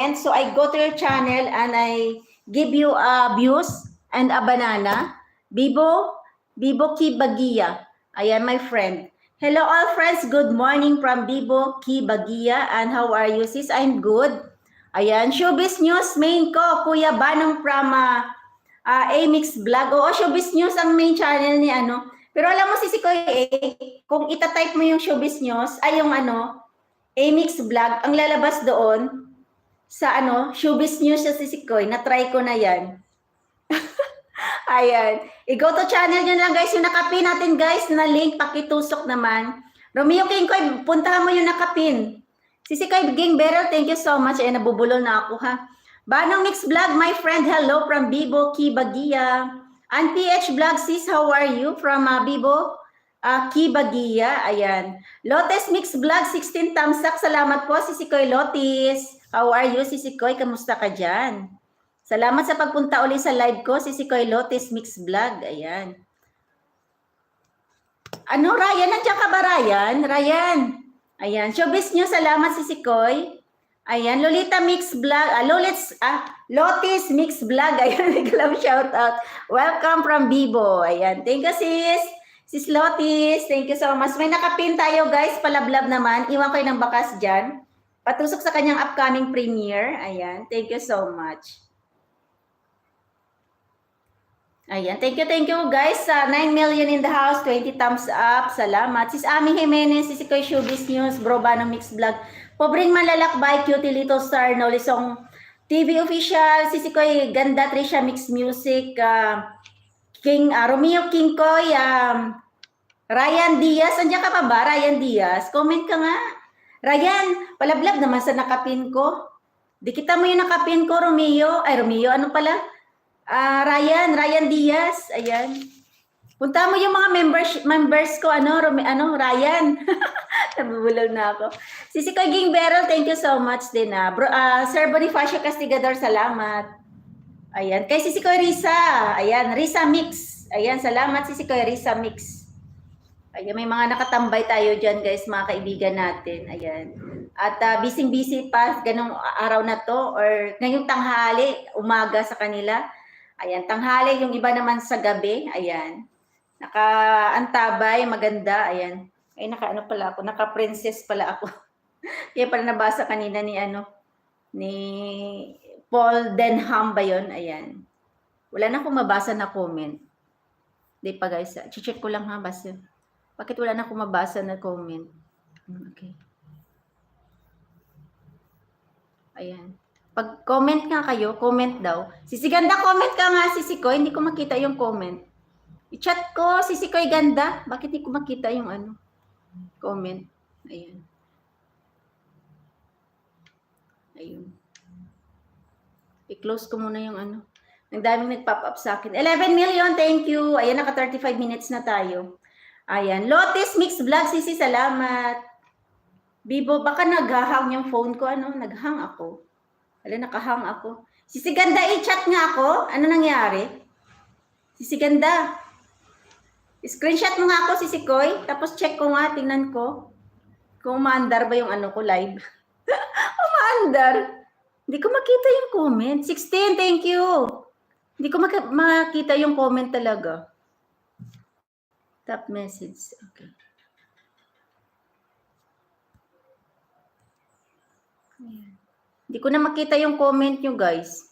So I go to your channel and I give you views and a banana. Bibo Kibagia. Ayan, my friend. Hello all friends, good morning from Bibo Kibagia. And how are you sis? I'm good. Ayan, Showbiz News main ko, Kuya Banong from Amix Vlog. Oo, Showbiz News ang main channel ni ano. Pero alam mo si Kuya kung itatype mo yung Showbiz News, ay yung Amix Vlog, ang lalabas doon, sa Showbiz News sa Sisikoy, na-try ko na yan. Ayan. I-go to channel nyo lang guys, yung nakapin natin guys, na link, pakitusok naman. Romeo Kingkoy, puntahan mo yung nakapin. Sisikoy Ging Beryl, thank you so much. Ayan, nabubulol na ako ha. Banong Mix Vlog, my friend, hello from Bibo Kibagia. And PH Vlog, sis, how are you? From Bibo Kibagia, ayan. Lotus Mix Vlog, 16 thumbs up. Salamat po, Sisikoy Lotis. How are you, Sisikoy? Kamusta ka dyan? Salamat sa pagpunta uli sa live ko, Sisikoy Lotis Mix Vlog. Ayan. Ryan? Nandiyan ka ba, Ryan? Ryan. Ayan. Showbiz nyo, salamat, Sisikoy. Ayan. Lolita Mix Vlog. Lotis Mix Vlog. Ayan. Naglam shout out. Welcome from Bibo. Ayan. Thank you, sis. Sis Lotis. Thank you so much. May nakapin tayo, guys. Palablab naman. Iwan kayo ng bakas dyan. Patusok sa kanyang upcoming premiere. Ayan. Thank you so much. Ayan. Thank you guys. 9 million in the house. 20 thumbs up. Salamat. Sis Ami Jimenez, Sisikoy Showbiz News, Bro Banong Mix Vlog. Pobreng malalakbay, cutie little star, no lisong TV official, Sisikoy Ganda, Trisha Mix Music, Romeo Kingkoy, Ryan Diaz. Andiyan ka pa ba, Ryan Diaz? Comment ka nga. Ryan, palablab naman sa nakapin ko. Dikita mo yung nakapin ko, Romeo. Ay, Romeo, ano pala? Ryan Diaz. Ayan. Punta mo yung mga members ko, Ryan. Nabubulol na ako. Sisikoy Ging Beryl, thank you so much din. Sir Bonifacio Castigador, salamat. Ayan. Kay Sisikoy Risa. Ayan, Risa Mix. Ayan, salamat Sisikoy Risa Mix. Ayan, may mga nakatambay tayo dyan guys, mga kaibigan natin. Ayan. At busy pa ganong araw na to or ngayong tanghali, umaga sa kanila. Ayan, tanghali, yung iba naman sa gabi. Ayan. Naka-antabay, maganda. Ayan. Ay, naka-ano pala ako, naka-princess pala ako. Kaya pala nabasa kanina ni Paul Denham ba yun? Ayan. Wala na akong mabasa na comment. Di pa guys, check ko lang ha, basta. Bakit wala na akong mabasa na comment? Okay. Ayan. Pag comment nga kayo, comment daw. Sisiganda, comment ka nga, Sisikoy. Hindi ko makita yung comment. I-chat ko, Sisikoy Ganda. Bakit hindi ko makita yung comment? Ayan. Ayun. I-close ko muna yung Ang daming nag-pop up sa akin. 11 million, thank you. Ayan, naka 35 minutes na tayo. Ayan. Lotus Mix Vlog, Sisi, salamat. Bibo, baka nag-hang yung phone ko. Nag-hang ako. Wala, nakahang ako. Sisi Ganda, i-chat nga ako. Ano nangyari? Sisi Ganda. Screenshot mo nga ako, Sisikoy. Tapos check ko nga, tingnan ko. Kung umaandar ba yung ko live. Umaandar. Hindi ko makita yung comment. 16, thank you. Hindi ko makita yung comment talaga. Top message. Okay. Ayan. Hindi ko na makita yung comment nyo, guys.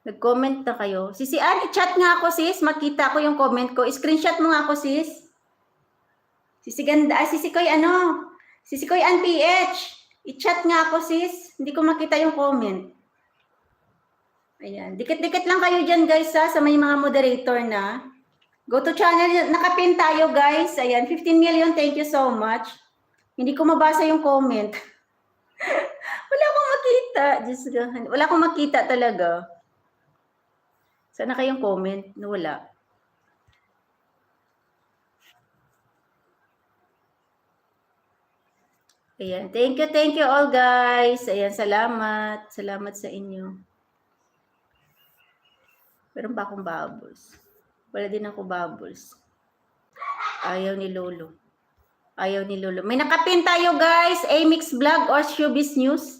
Nag-comment na kayo. Sisi Ann, i-chat nga ako, sis. Makita ko yung comment ko. Screenshot mo nga ako, sis. Sisi Ganda, Sisikoy Sisikoy Ann PH. I-chat nga ako, sis. Hindi ko makita yung comment. Ayan. Dikit-dikit lang kayo dyan, guys, ha, sa may mga moderator na. Go to channel. Nakapin tayo, guys. Ayan. 15 million. Thank you so much. Hindi ko mabasa yung comment. Wala akong makita. Wala akong makita talaga. Sana kayong comment? Wala. Ayan. Thank you all guys. Ayan, salamat. Salamat sa inyo. Meron ba akong bubbles? Wala din ako bubbles. Ayaw ni Lolo. May nakapin tayo guys. Amix Vlog or Showbiz News.